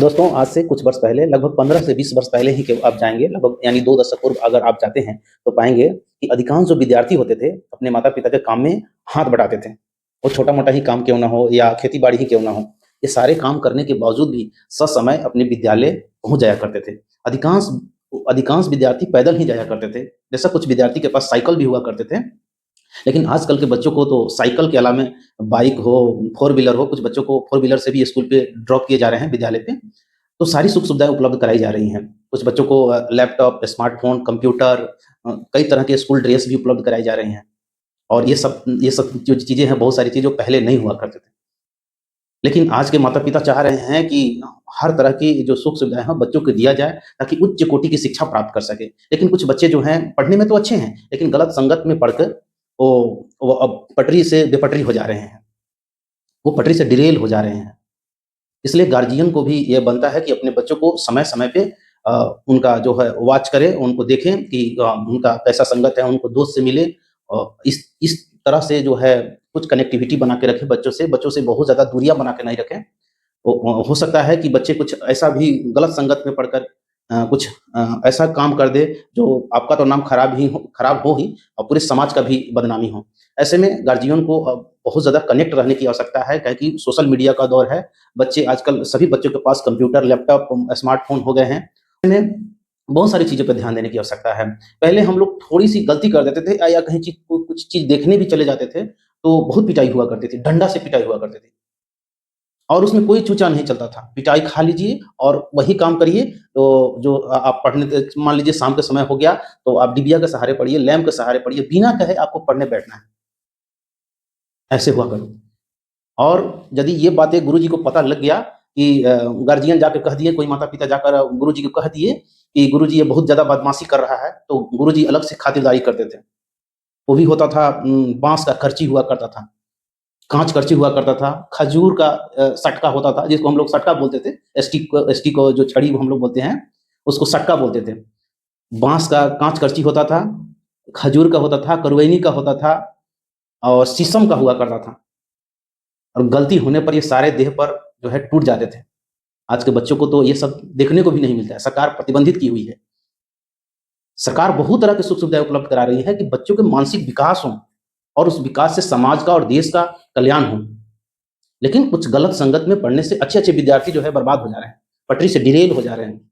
दोस्तों, आज से कुछ वर्ष पहले लगभग 15 से 20 वर्ष पहले ही के आप जाएँगे लगभग यानी 2 दशक पूर्व अगर आप जाते हैं, तो पाएँगे कि अधिकांश जो विद्यार्थी होते थे, अपने माता-पिता के काम में हाथ बटाते थे। वो छोटा-मोटा ही काम क्यों ना हो या खेती-बाड़ी ही क्यों ना हो, ये सारे काम करने के बावजूद भी ससमय अपने विद्यालय पहुँच जाया करते थे। अधिकांश अधिकांश विद्यार्थी पैदल ही जाया करते थे। जैसा कुछ विद्यार्थी के पास साइकिल भी हुआ करते थे, लेकिन आजकल के बच्चों को तो साइकिल के अलावा बाइक हो, फ़ोर व्हीलर हो, कुछ बच्चों को फ़ोर व्हीलर से भी स्कूल पे ड्रॉप किए जा रहे हैं विद्यालय पे। तो सारी सुख-सुविधाएँ उपलब्ध कराई जा रही हैं। कुछ बच्चों को लैपटॉप, स्मार्टफ़ोन, कंप्यूटर कई तरह के स्कूल ड्रेस भी उपलब्ध कराई जा रही हैं। और ये सब जो चीज़ें हैं, बहुत सारी चीज़ें जो पहले नहीं हुआ करते थे। लेकिन आज के माता-पिता चाह रहे हैं कि हर तरह की जो सुख-सुविधाएँ हैं, बच्चों को दिया जाए ताकि उच्च कोटि की शिक्षा प्राप्त कर सकें। लेकिन कुछ बच्चे जो हैं, पढ़ने में तो अच्छे हैं, लेकिन गलत संगत में पढ़कर वो अब पटरी से बेपटरी हो जा रहे हैं। वो पटरी से डिरेल हो जा रहे हैं। इसलिए गार्जियन को भी ये बनता है कि अपने बच्चों को समय-समय पे अ, उनका जो है वॉच करें, उनको देखें कि उनका कैसा संगत है, उनको दोस्त से मिले इस तरह से जो है कुछ कनेक्टिविटी बना के रखें बच्चों से बहुत ज़्यादा दूरियाँ बना के नहीं रखें। हो सकता है कि बच्चे कुछ ऐसा भी गलत संगत में पढ़कर कुछ ऐसा काम कर दे जो आपका तो नाम खराब हो ही और पूरे समाज का भी बदनामी हो। ऐसे में गार्जियन को बहुत ज़्यादा कनेक्ट रहने की आवश्यकता है, काहे कि सोशल मीडिया का दौर है। बच्चे आजकल सभी बच्चों के पास कंप्यूटर, लैपटॉप, स्मार्टफ़ोन हो गए हैं। इन्हें बहुत सारी चीज़ों पे ध्यान देने की आवश्यकता है। पहले हम लोग थोड़ी-सी गलती कर देते थे या कहीं कुछ चीज़ देखने भी चले जाते थे, तो बहुत पिटाई हुआ करती थी, डंडा से पिटाई हुआ करती थी। और उसमें कोई चूचा नहीं चलता था। पिटाई खा लीजिए और वही काम करिए, तो जो आप पढ़ने मान लीजिए शाम का समय हो गया, तो आप डिबिया के सहारे पढ़िए, लैंप के सहारे पढ़िए, बिना कहे आपको पढ़ने बैठना है, ऐसे हुआ करो। और यदि ये बातें गुरुजी को पता लग गया कि गार्जियन जाके कह दिए, कोई माता-पिता जाकर गुरुजी को कह दिए कि गुरुजी ये बहुत ज़्यादा बदमाशी कर रहा है, तो गुरुजी अलग से खातिरदारी करते थे। वो भी होता था बाँस का करची हुआ करता था। काँच करची हुआ करता था, खजूर का सटका होता था, जिसको हम लोग सटका बोलते थे। स्टिक को जो छड़ी हम लोग बोलते हैं, उसको सटका बोलते थे। बाँस का काँच करची होता था, खजूर का होता था, करुवैनी का होता था और शीशम का हुआ करता था। और गलती होने पर ये सारे देह पर जो है टूट जाते थे। आज के बच्चों को तो ये सब देखने को भी नहीं मिलता है, सरकार प्रतिबंधित की हुई है। सरकार बहुत तरह की सुख-सुविधाएँ उपलब्ध करा रही है कि बच्चों के मानसिक विकास हों और उस विकास से समाज का और देश का कल्याण हो। लेकिन कुछ गलत संगत में पढ़ने से अच्छे-अच्छे विद्यार्थी जो है बर्बाद हो जा रहे हैं, पटरी से डिरेल हो जा रहे हैं।